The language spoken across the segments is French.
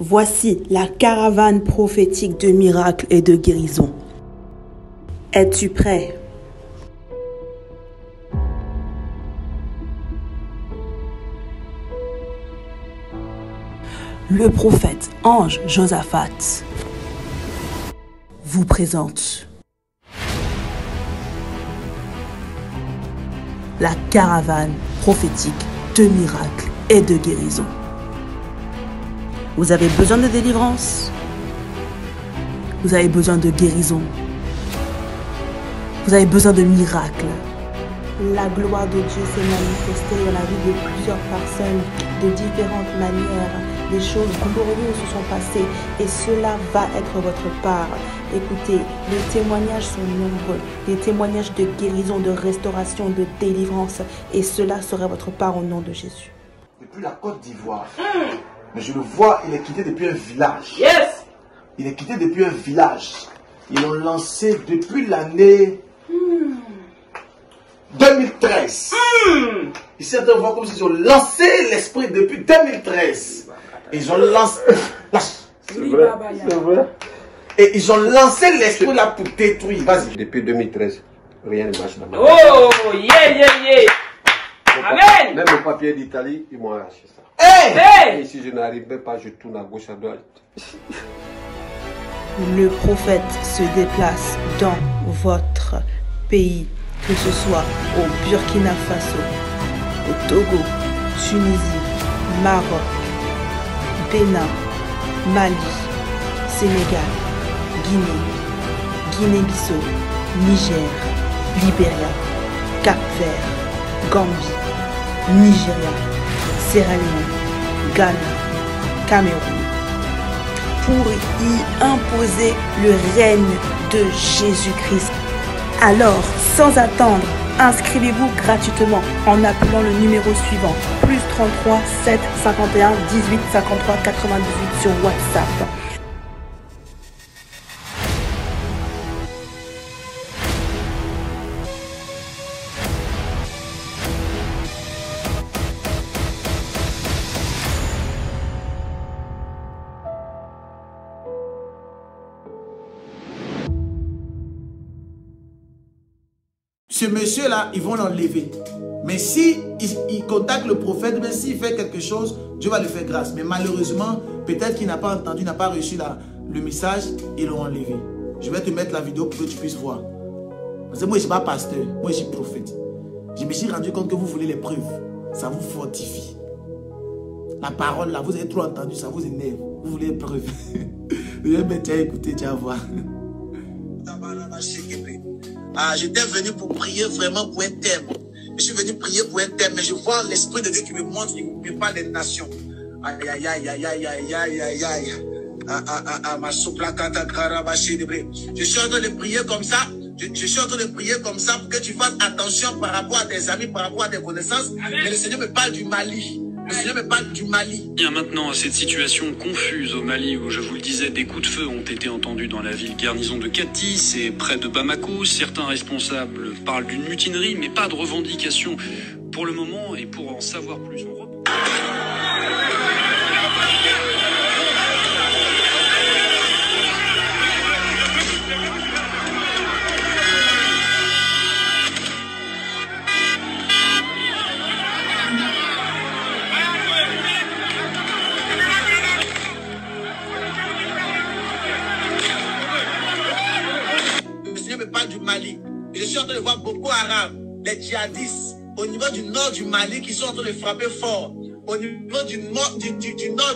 Voici la caravane prophétique de miracles et de guérison. Es-tu prêt? Le prophète ange Josaphat vous présente la caravane prophétique de miracles et de guérison. Vous avez besoin de délivrance, vous avez besoin de guérison, vous avez besoin de miracles. La gloire de Dieu s'est manifestée dans la vie de plusieurs personnes de différentes manières. Des choses glorieuses se sont passées et cela va être votre part. Écoutez, les témoignages sont nombreux, les témoignages de guérison, de restauration, de délivrance, et cela sera votre part au nom de Jésus. Depuis la Côte d'Ivoire, mais je le vois, il est quitté depuis un village. Yes! Il est quitté depuis un village. Ils l'ont lancé depuis l'année 2013. Ici, on voit comme s'ils ont lancé l'esprit depuis 2013. Ils ont lancé... C'est vrai, c'est vrai. Et ils ont lancé l'esprit là pour détruire. Vas-y. Depuis 2013, rien ne marche dans ma vie. Oh, yeah, yeah, yeah. Amen. Même le papier d'Italie, ils m'ont arraché ça. Hey! Et si je n'arrivais pas, je tourne à gauche, à droite. Le prophète se déplace dans votre pays, que ce soit au Burkina Faso, au Togo, Tunisie, Maroc, Bénin, Mali, Sénégal, Guinée, Guinée-Bissau, Niger, Libéria, Cap-Vert, Gambie, Nigeria, Sierra Leone, Ghana, Cameroun, pour y imposer le règne de Jésus-Christ. Alors, sans attendre, inscrivez-vous gratuitement en appelant le numéro suivant, plus 33 7 51 18 53 98 sur WhatsApp. Ce monsieur-là, ils vont l'enlever. Mais si il contacte le prophète, mais s'il fait quelque chose, Dieu va lui faire grâce. Mais malheureusement, peut-être qu'il n'a pas entendu, n'a pas reçu le message, ils l'ont enlevé. Je vais te mettre la vidéo pour que tu puisses voir. Parce que moi, je ne suis pas pasteur, moi, je suis prophète. Je me suis rendu compte que vous voulez les preuves. Ça vous fortifie. La parole, là, vous avez trop entendu, ça vous énerve. Vous voulez les preuves. Tu as écouté, tu vas voir. J'étais venu pour prier vraiment pour un thème. Je suis venu prier pour un thème, mais je vois l'Esprit de Dieu qui me montre, il me parle des nations. Aïe, aïe, aïe, aïe, aïe, aïe, aïe, aïe, aïe. Je suis en train de prier comme ça. Je suis en train de prier comme ça pour que tu fasses attention par rapport à tes amis, par rapport à tes connaissances. Mais le Seigneur me parle du Mali. Le Seigneur me parle du Mali. Bien maintenant à cette situation confuse au Mali où, je vous le disais, des coups de feu ont été entendus dans la ville garnison de Kati, c'est près de Bamako. Certains responsables parlent d'une mutinerie, mais pas de revendication pour le moment. Et pour en savoir plus, on reprend. Du Mali. Je suis en train de voir Boko Haram, les djihadistes, au niveau du nord du Mali, qui sont en train de frapper fort. Au niveau du nord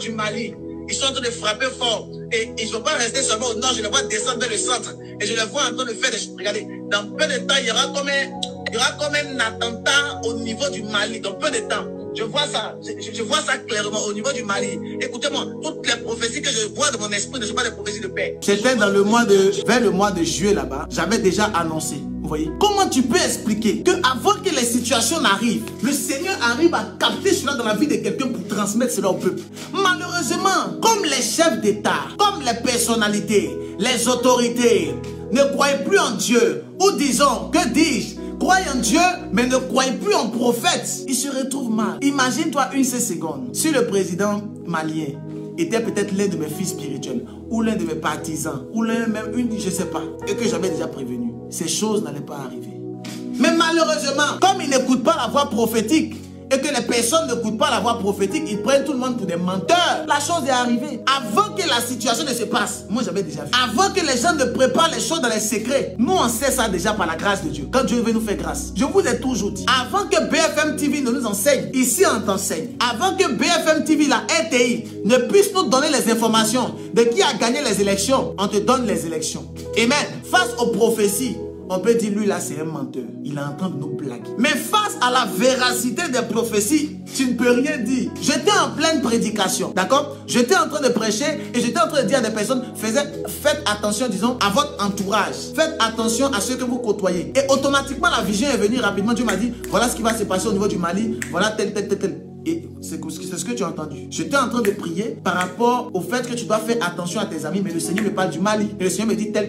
du Mali, ils sont en train de frapper fort. Et ils ne vont pas rester seulement au nord, je les vois descendre vers le centre. Et je les vois en train de faire des... Regardez, dans peu de temps, il y aura comme un attentat au niveau du Mali, dans peu de temps. Je vois ça, je vois ça clairement au niveau du Mali. Écoutez-moi, toutes les prophéties que je vois de mon esprit ne sont pas des prophéties de paix. C'était dans vers le mois de juillet là-bas, j'avais déjà annoncé. Vous voyez? Comment tu peux expliquer que avant que les situations n'arrivent, le Seigneur arrive à capter cela dans la vie de quelqu'un pour transmettre cela au peuple? Malheureusement, comme les chefs d'État, comme les personnalités, les autorités ne croient plus en Dieu, ou disons, que dis-je, croient en Dieu, mais ne croient plus en prophète, ils se retrouvent mal. Imagine-toi une seule seconde, si le président malien était peut-être l'un de mes fils spirituels, ou l'un de mes partisans, ou l'un même, je ne sais pas, et que j'avais déjà prévenu, ces choses n'allaient pas arriver. Mais malheureusement, comme ils n'écoutent pas la voix prophétique, et que les personnes n'écoutent pas la voix prophétique, ils prennent tout le monde pour des menteurs. La chose est arrivée. Avant que la situation ne se passe, moi j'avais déjà vu. Avant que les gens ne préparent les choses dans les secrets, nous on sait ça déjà par la grâce de Dieu. Quand Dieu veut nous faire grâce. Je vous ai toujours dit, avant que BFM TV ne nous enseigne, ici on t'enseigne. Avant que BFM TV, la RTI, ne puisse nous donner les informations de qui a gagné les élections, on te donne les élections. Amen. Face aux prophéties, on peut dire, lui là c'est un menteur. Il est en train de nous blaguer. Mais face à la véracité des prophéties, tu ne peux rien dire. J'étais en pleine prédication, d'accord? J'étais en train de prêcher et j'étais en train de dire à des personnes, faites attention, disons, à votre entourage. Faites attention à ceux que vous côtoyez. Et automatiquement, la vision est venue rapidement. Dieu m'a dit, voilà ce qui va se passer au niveau du Mali. Voilà tel. Et c'est ce que tu as entendu. J'étais en train de prier par rapport au fait que tu dois faire attention à tes amis. Mais le Seigneur me parle du Mali. Et le Seigneur me dit tel.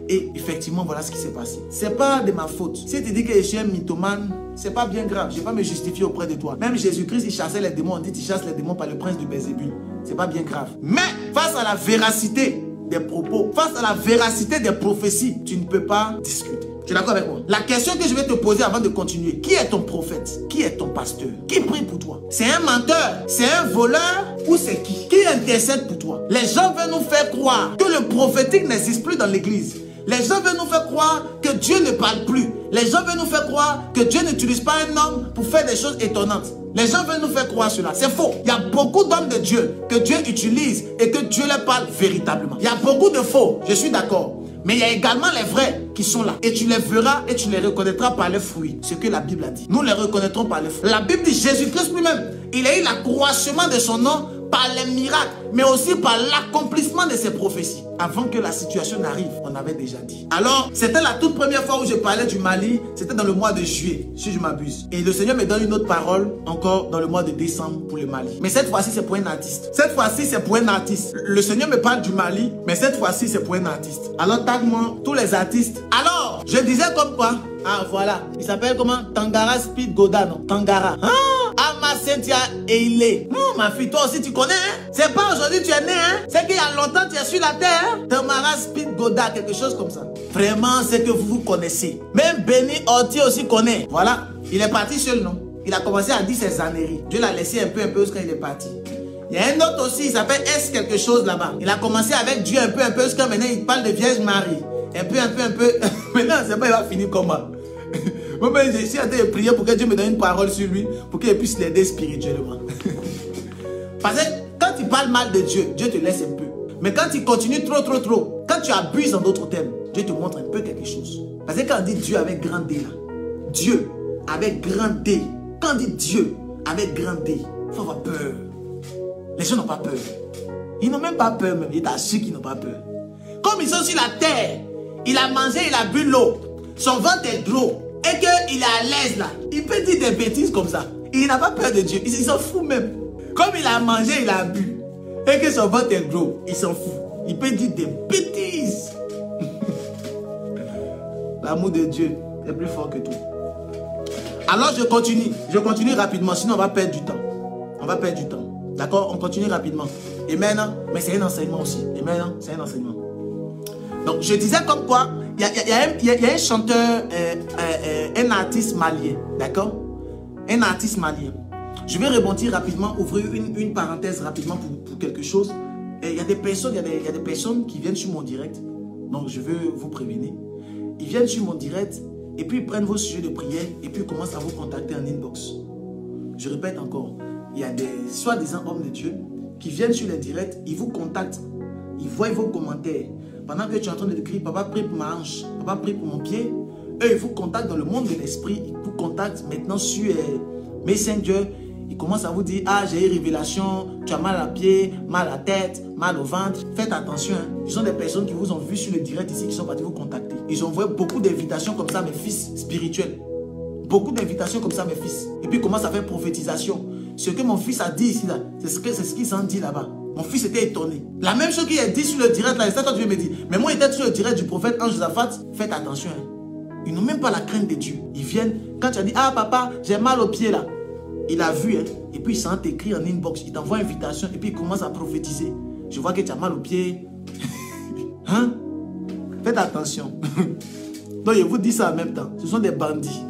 Et effectivement, voilà ce qui s'est passé. C'est pas de ma faute. Si tu dis que je suis un mythomane, c'est pas bien grave. Je vais pas me justifier auprès de toi. Même Jésus-Christ, il chassait les démons. On dit qu'il chasse les démons par le prince de Bézébul. C'est pas bien grave. Mais face à la véracité des propos, face à la véracité des prophéties, tu ne peux pas discuter. Tu es d'accord avec moi? La question que je vais te poser avant de continuer, qui est ton prophète? Qui est ton pasteur? Qui prie pour toi? C'est un menteur? C'est un voleur? Ou c'est qui? Qui intercède pour toi? Les gens veulent nous faire croire que le prophétique n'existe plus dans l'église. Les gens veulent nous faire croire que Dieu ne parle plus. Les gens veulent nous faire croire que Dieu n'utilise pas un homme pour faire des choses étonnantes. Les gens veulent nous faire croire cela. C'est faux. Il y a beaucoup d'hommes de Dieu que Dieu utilise et que Dieu leur parle véritablement. Il y a beaucoup de faux, je suis d'accord. Mais il y a également les vrais qui sont là. Et tu les verras et tu les reconnaîtras par les fruits. Ce que la Bible a dit. Nous les reconnaîtrons par les fruits. La Bible dit Jésus-Christ lui-même, il a eu l'accroissement de son nom par les miracles, mais aussi par l'accomplissement de ses prophéties. Avant que la situation n'arrive, on avait déjà dit. Alors, c'était la toute première fois où je parlais du Mali. C'était dans le mois de juillet, si je m'abuse. Et le Seigneur me donne une autre parole, encore dans le mois de décembre pour le Mali. Mais cette fois-ci, c'est pour un artiste. Cette fois-ci, c'est pour un artiste. Le Seigneur me parle du Mali, mais cette fois-ci, c'est pour un artiste. Alors, tag-moi tous les artistes. Alors, je disais comme quoi? Ah, voilà. Il s'appelle comment? Tangara Speed Goda, non? Tangara. Ah! Ama Cynthia Eile. Ma fille, toi aussi tu connais, hein? C'est pas aujourd'hui tu es né, hein? C'est qu'il y a longtemps tu es sur la terre, hein? Tamara Speed Goda, quelque chose comme ça. Vraiment, c'est que vous connaissez. Même Benny Ortier aussi connaît. Voilà, il est parti seul, non? Il a commencé à dire ses âneries. Dieu l'a laissé un peu jusqu'à il est parti. Il y a un autre aussi, il s'appelle S quelque chose là-bas. Il a commencé avec Dieu un peu jusqu'à maintenant il parle de Vierge Marie. Un peu. Maintenant, c'est pas il va finir comment? Moi, je suis en train de prier pour que Dieu me donne une parole sur lui, pour qu'il puisse l'aider spirituellement. Parce que quand tu parles mal de Dieu, Dieu te laisse un peu. Mais quand tu continues trop, quand tu abuses en d'autres termes, Dieu te montre un peu quelque chose. Parce que quand on dit Dieu avec grand D, là, Dieu avec grand D, quand on dit Dieu avec grand D, il faut avoir peur. Les gens n'ont pas peur. Ils n'ont même pas peur même. Il est assuré qu'ils n'ont pas peur. Comme ils sont sur la terre, il a mangé, il a bu l'eau. Son ventre est gros. Et qu'il est à l'aise là. Il peut dire des bêtises comme ça. Il n'a pas peur de Dieu. Il s'en fout même. Comme il a mangé, il a bu. Et que son ventre est gros. Il s'en fout. Il peut dire des bêtises. L'amour de Dieu est plus fort que tout. Alors je continue. Je continue rapidement. Sinon on va perdre du temps. On va perdre du temps. D'accord? On continue rapidement. Et maintenant, mais c'est un enseignement aussi. Et maintenant, c'est un enseignement. Donc je disais comme quoi. Il y a un chanteur, un artiste malien, d'accord? Un artiste malien. Je vais rebondir rapidement, ouvrir une parenthèse rapidement pour quelque chose. Il y a des personnes qui viennent sur mon direct, donc je veux vous prévenir. Ils viennent sur mon direct et puis ils prennent vos sujets de prière et puis ils commencent à vous contacter en inbox. Je répète encore, il y a des soi-disant hommes de Dieu qui viennent sur les directs, ils vous contactent, ils voient vos commentaires. Pendant que tu es en train de crier, papa prie pour ma hanche, papa prie pour mon pied, eux ils vous contactent dans le monde de l'esprit, ils vous contactent maintenant sur Messenger, ils commencent à vous dire, ah j'ai eu révélation, tu as mal à pied, mal à la tête, mal au ventre, faites attention, hein. Ce sont des personnes qui vous ont vu sur le direct ici, qui sont partis vous contacter. Ils ont envoyé beaucoup d'invitations comme ça à mes fils spirituels, beaucoup d'invitations comme ça à mes fils, et puis ils commencent à faire prophétisation. Ce que mon fils a dit ici, c'est ce qu'ils ont dit là-bas. Mon fils était étonné. La même chose qu'il a dit sur le direct là, et ça toi tu me dis, mais moi il était sur le direct du prophète Ange Zafat, faites attention. Hein. Ils n'ont même pas la crainte de Dieu. Ils viennent, quand tu as dit, ah papa, j'ai mal au pied là. Il a vu, hein. Et puis, il t'écrit en inbox, il t'envoie une invitation et puis il commence à prophétiser. Je vois que tu as mal au pied. Hein? Faites attention. Donc, je vous dis ça en même temps. Ce sont des bandits.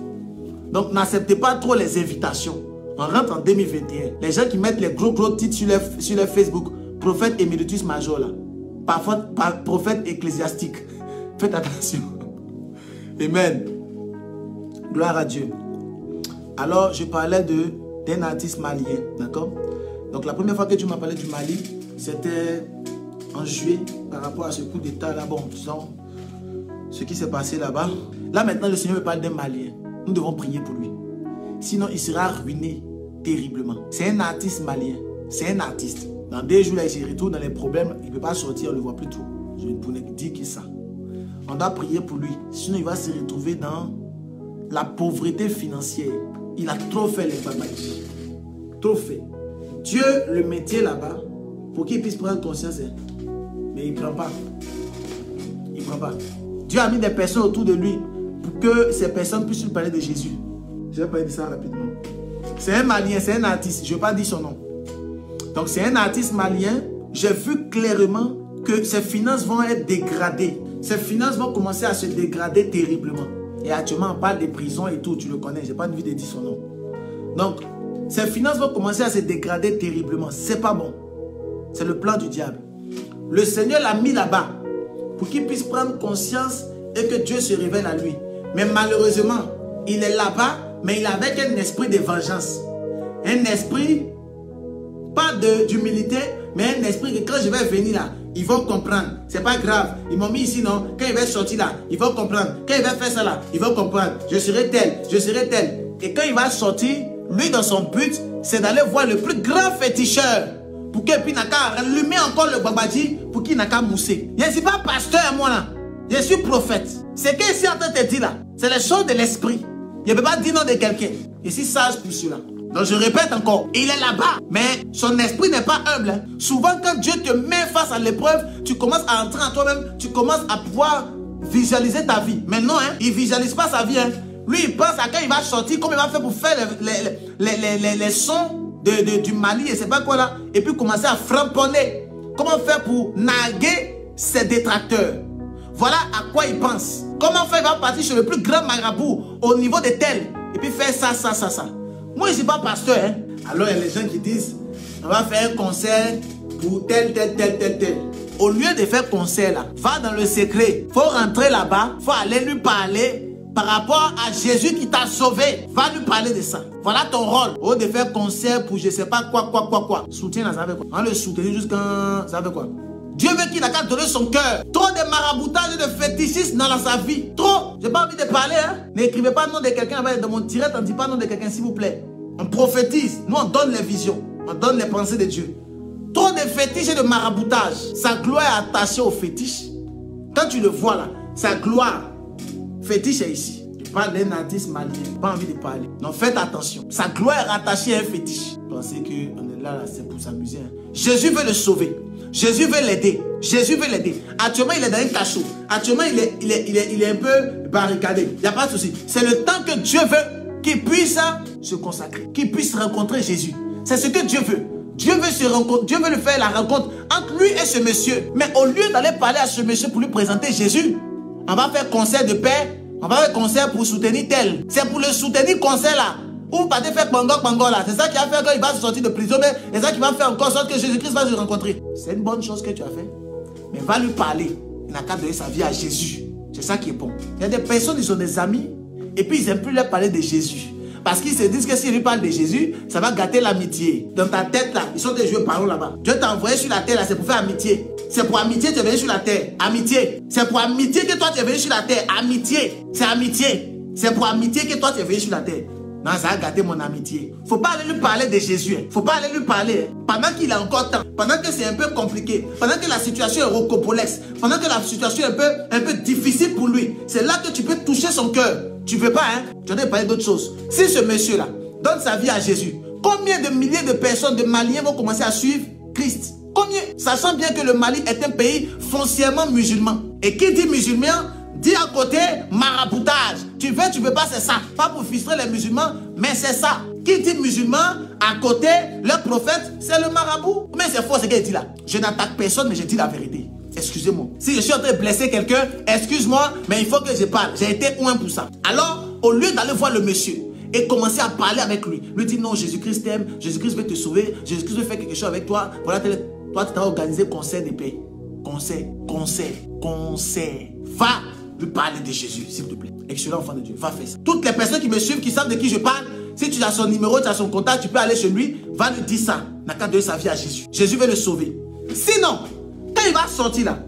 Donc, n'acceptez pas trop les invitations. On rentre en 2021. Les gens qui mettent les gros titres sur leur Facebook. Prophète Emeritus Major là. Parfois, prophète ecclésiastique. Faites attention. Amen. Gloire à Dieu. Alors, je parlais d'un artiste malien. D'accord? Donc, la première fois que tu m'as parlé du Mali, c'était en juillet par rapport à ce coup d'état là. Bon, disons, ce qui s'est passé là-bas. Là, maintenant, le Seigneur me parle d'un Malien. Nous devons prier pour lui. Sinon, il sera ruiné terriblement. C'est un artiste malien. C'est un artiste. Dans 2 jours, là, il se retrouve dans les problèmes. Il ne peut pas sortir, on ne le voit plus trop. Je ne pourrais dire que ça. On doit prier pour lui. Sinon, il va se retrouver dans la pauvreté financière. Il a trop fait les babadis. Trop fait. Dieu le mettait là-bas pour qu'il puisse prendre conscience. Mais il ne prend pas. Il ne prend pas. Dieu a mis des personnes autour de lui pour que ces personnes puissent lui parler de Jésus. Je vais parler de ça rapidement. C'est un Malien, c'est un artiste. Je ne vais pas dire son nom. Donc c'est un artiste malien. J'ai vu clairement que ses finances vont être dégradées. Ses finances vont commencer à se dégrader terriblement. Et actuellement, on parle des prisons et tout. Tu le connais. Je n'ai pas envie de dire son nom. Donc, ses finances vont commencer à se dégrader terriblement. C'est pas bon. C'est le plan du diable. Le Seigneur l'a mis là-bas pour qu'il puisse prendre conscience et que Dieu se révèle à lui. Mais malheureusement, il est là-bas, mais il a avec un esprit de vengeance. Un esprit, pas d'humilité, mais un esprit que quand je vais venir là, ils vont comprendre. C'est pas grave. Ils m'ont mis ici, non? Quand il va sortir là, ils vont comprendre. Quand il va faire ça là, ils vont comprendre. Je serai tel, je serai tel. Et quand il va sortir, lui dans son but, c'est d'aller voir le plus grand féticheur. Pour qu'il puisse allumer encore le babadi, pour qu'il n'a qu'à mousser. Je ne suis pas pasteur moi là. Je suis prophète. C'est que ici en train de te dire là, c'est les choses de l'esprit. Je ne peux pas dire non de quelqu'un. Je suis sage pour cela. Donc je répète encore, il est là-bas, mais son esprit n'est pas humble. Hein. Souvent quand Dieu te met face à l'épreuve, tu commences à entrer en toi-même, tu commences à pouvoir visualiser ta vie. Mais non, hein, il ne visualise pas sa vie. Hein. Lui, il pense à quand il va sortir, comment il va faire pour faire les sons du Mali et c'est pas quoi là. Et puis commencer à framponner. Comment faire pour narguer ses détracteurs. Voilà à quoi il pense. Comment faire, il va partir chez le plus grand marabout au niveau de tel. Et puis faire ça. Moi, je ne suis pas pasteur. Hein. Alors, il y a les gens qui disent, on va faire un concert pour tel. Au lieu de faire concert là, va dans le secret. Il faut rentrer là-bas, il faut aller lui parler par rapport à Jésus qui t'a sauvé. Va lui parler de ça. Voilà ton rôle. Au lieu de faire concert pour je ne sais pas quoi. Soutien, ça veut quoi? On le soutient jusqu'à... Ça veut quoi? Dieu veut qu'il n'a qu'à donner son cœur. Trop de maraboutage et de fétichisme dans sa vie. Trop. J'ai pas envie de parler. Hein? N'écrivez pas le nom de quelqu'un. Dans mon direct, on ne dit pas le nom de quelqu'un, s'il vous plaît. On prophétise. Nous, on donne les visions. On donne les pensées de Dieu. Trop de fétiches et de maraboutage. Sa gloire est attachée au fétiche. Quand tu le vois là, sa gloire, fétiche est ici. Je parle d'un artiste malien. Pas envie de parler. Donc faites attention. Sa gloire est rattachée à un fétiche. Pensez qu'on est là, c'est pour s'amuser. Hein? Jésus veut le sauver. Jésus veut l'aider. Jésus veut l'aider. Actuellement, il est dans un cachot. Actuellement, il est un peu barricadé. Il n'y a pas de souci. C'est le temps que Dieu veut qu'il puisse se consacrer. Qu'il puisse rencontrer Jésus. C'est ce que Dieu veut. Dieu veut se rencontrer. Dieu veut lui faire la rencontre entre lui et ce monsieur. Mais au lieu d'aller parler à ce monsieur pour lui présenter Jésus, on va faire concert de paix. On va faire concert pour soutenir tel. C'est pour le soutenir concert là. Ou pas de faire bango là. C'est ça qui va faire quand il va se sortir de prison. Mais c'est ça qui va faire encore sorte que Jésus-Christ va se rencontrer. C'est une bonne chose que tu as fait. Mais va lui parler. Il n'a qu'à donner sa vie à Jésus. C'est ça qui est bon. Il y a des personnes, ils ont des amis. Et puis ils n'aiment plus leur parler de Jésus. Parce qu'ils se disent que s'ils lui parlent de Jésus, ça va gâter l'amitié. Dans ta tête là, ils sont des jeux parlons là-bas. Dieu t'a envoyé sur la terre là, c'est pour faire amitié. C'est pour amitié que tu es venu sur la terre. Amitié. C'est pour amitié que toi tu es venu sur la terre. Amitié. C'est amitié. C'est pour amitié que toi tu es venu sur la terre. Non, ça a gâté mon amitié. Faut pas aller lui parler de Jésus. Faut pas aller lui parler. Pendant qu'il a encore temps. Pendant que c'est un peu compliqué. Pendant que la situation est rocopolex. Pendant que la situation est un peu difficile pour lui. C'est là que tu peux toucher son cœur. Tu peux pas, hein? Je vais parler d'autre chose. Si ce monsieur-là donne sa vie à Jésus, combien de milliers de personnes, de Maliens vont commencer à suivre Christ? Combien? Sachant bien que le Mali est un pays foncièrement musulman. Et qui dit musulman, dit à côté maraboutage. Tu veux pas, c'est ça. Pas pour frustrer les musulmans, mais c'est ça. Qui dit musulman, À côté, leur prophète, c'est le marabout. Mais c'est faux ce qu'il dit là. Je n'attaque personne, mais je dis la vérité. Excusez-moi. Si je suis en train de blesser quelqu'un, excuse-moi, mais il faut que je parle. J'ai été oint pour ça. Alors, au lieu d'aller voir le monsieur et commencer à parler avec lui, lui dire non, Jésus-Christ t'aime, Jésus-Christ veut te sauver, Jésus-Christ veut faire quelque chose avec toi. Voilà, toi, tu t'as organisé concert de paix. Concert. Va lui parler de Jésus, s'il te plaît. Excellent enfant de Dieu, va faire ça. Toutes les personnes qui me suivent, qui savent de qui je parle, si tu as son numéro, tu as son contact, tu peux aller chez lui, va lui dire ça. N'a qu'à donner sa vie à Jésus. Jésus veut le sauver. Sinon, quand il va sortir là,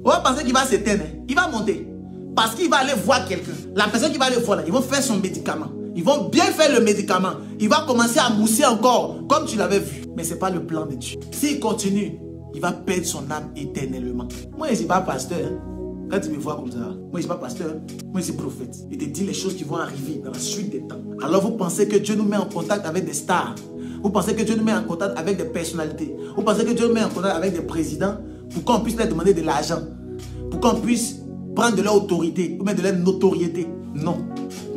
on va penser qu'il va s'éteindre. Il va monter. Parce qu'il va aller voir quelqu'un. La personne qui va aller voir là, ils vont faire son médicament. Ils vont bien faire le médicament. Il va commencer à mousser encore, comme tu l'avais vu. Mais ce n'est pas le plan de Dieu. S'il continue, il va perdre son âme éternellement. Moi, je ne suis pas pasteur. Hein. Quand tu me vois comme ça, moi je ne suis pas pasteur, moi je suis prophète. Il te dit les choses qui vont arriver dans la suite des temps. Alors vous pensez que Dieu nous met en contact avec des stars. Vous pensez que Dieu nous met en contact avec des personnalités. Vous pensez que Dieu nous met en contact avec des présidents pour qu'on puisse leur demander de l'argent. Pour qu'on puisse prendre de leur autorité ou même de leur notoriété. Non.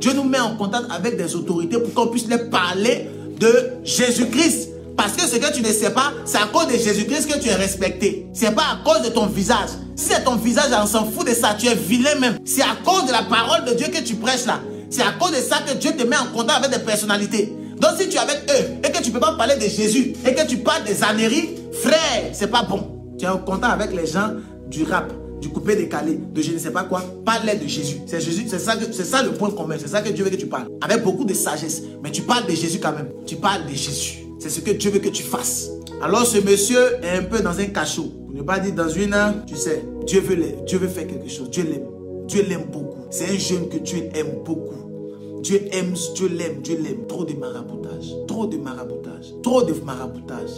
Dieu nous met en contact avec des autorités pour qu'on puisse leur parler de Jésus-Christ. Parce que ce que tu ne sais pas, c'est à cause de Jésus-Christ que tu es respecté. Ce n'est pas à cause de ton visage. Si c'est ton visage, on s'en fout de ça. Tu es vilain même. C'est à cause de la parole de Dieu que tu prêches là. C'est à cause de ça que Dieu te met en contact avec des personnalités. Donc si tu es avec eux et que tu ne peux pas parler de Jésus et que tu parles des âneries, frère, c'est pas bon. Tu es en contact avec les gens du rap, du coupé décalé, de je ne sais pas quoi. Parle-les de Jésus. C'est Jésus, c'est ça le point commun. C'est ça que Dieu veut que tu parles. Avec beaucoup de sagesse. Mais tu parles de Jésus quand même. Tu parles de Jésus. C'est ce que Dieu veut que tu fasses. Alors ce monsieur est un peu dans un cachot. Pour ne pas dire dans une heure, tu sais, Dieu veut faire quelque chose. Dieu l'aime. Dieu l'aime beaucoup. C'est un jeune que Dieu aime beaucoup. Dieu l'aime. Trop de maraboutage. Trop de maraboutage. Trop de maraboutage.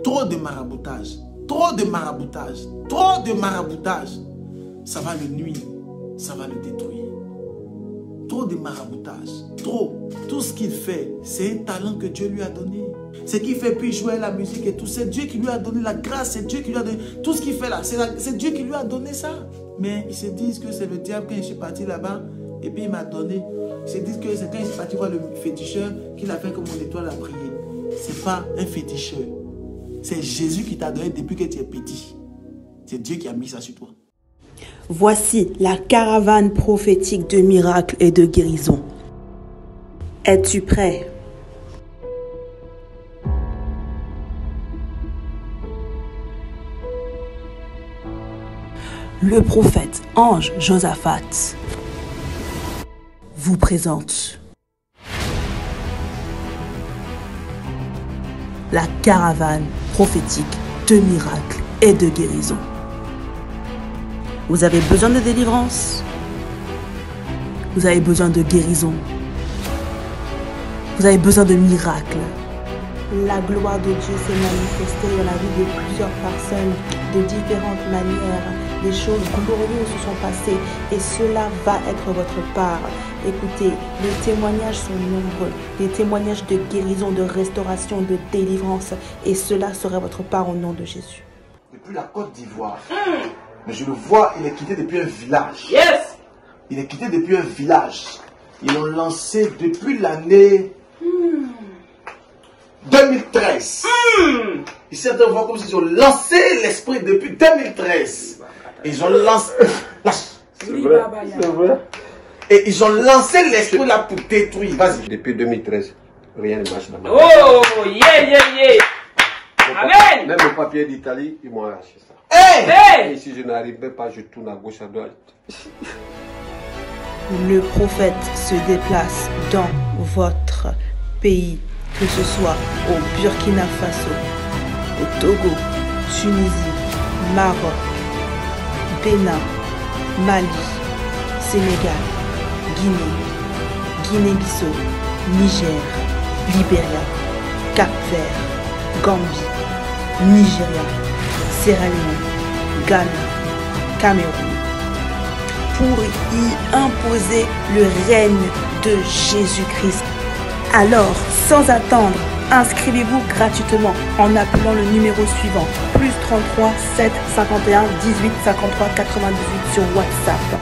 Trop de maraboutage. Trop de maraboutage. Trop de maraboutage. Ça va le nuire. Ça va le détruire. Trop de maraboutage. Trop. Tout ce qu'il fait, c'est un talent que Dieu lui a donné. Ce qu'il fait puis jouer la musique et tout, c'est Dieu qui lui a donné la grâce, c'est Dieu qui lui a donné. Tout ce qu'il fait là, c'est Dieu qui lui a donné ça. Mais ils se disent que c'est le diable quand je suis parti là-bas et puis il m'a donné. Ils se disent que c'est quand je suis parti voir le féticheur qu'il a fait comme mon étoile à briller. C'est pas un féticheur. C'est Jésus qui t'a donné depuis que tu es petit. C'est Dieu qui a mis ça sur toi. Voici la caravane prophétique de miracles et de guérison. Es-tu prêt? Le prophète Ange Josaphat vous présente la caravane prophétique de miracles et de guérison. Vous avez besoin de délivrance. Vous avez besoin de guérison. Vous avez besoin de miracles. La gloire de Dieu s'est manifestée dans la vie de plusieurs personnes de différentes manières. Des choses glorieuses se sont passées et cela va être votre part. Écoutez, les témoignages sont nombreux. Les témoignages de guérison, de restauration, de délivrance. Et cela sera votre part au nom de Jésus. Depuis la Côte d'Ivoire. Mais je le vois, il est quitté depuis un village. Yes. Il est quitté depuis un village. Ils l'ont lancé depuis l'année 2013. Ils sont en train de voir comme s'ils ont lancé l'esprit depuis 2013. Ils ont lancé... C'est vrai, c'est vrai. Et ils ont lancé l'esprit là pour détruire. Vas-y. Depuis 2013, rien ne marche dans ma vie. Oh, yeah. Amen. Même le papier d'Italie, ils m'ont arraché ça. Hey. Et si je n'arrivais pas, je tourne à gauche, à droite. Le prophète se déplace dans votre pays, que ce soit au Burkina Faso, au Togo, Tunisie, Maroc, Bénin, Mali, Sénégal, Guinée-Bissau, Niger, Libéria, Cap-Vert, Gambie, Nigeria, Sierra Leone, Ghana, Cameroun, pour y imposer le règne de Jésus-Christ. Alors, sans attendre, inscrivez-vous gratuitement en appelant le numéro suivant, +33 7 51 18 53 98 sur WhatsApp.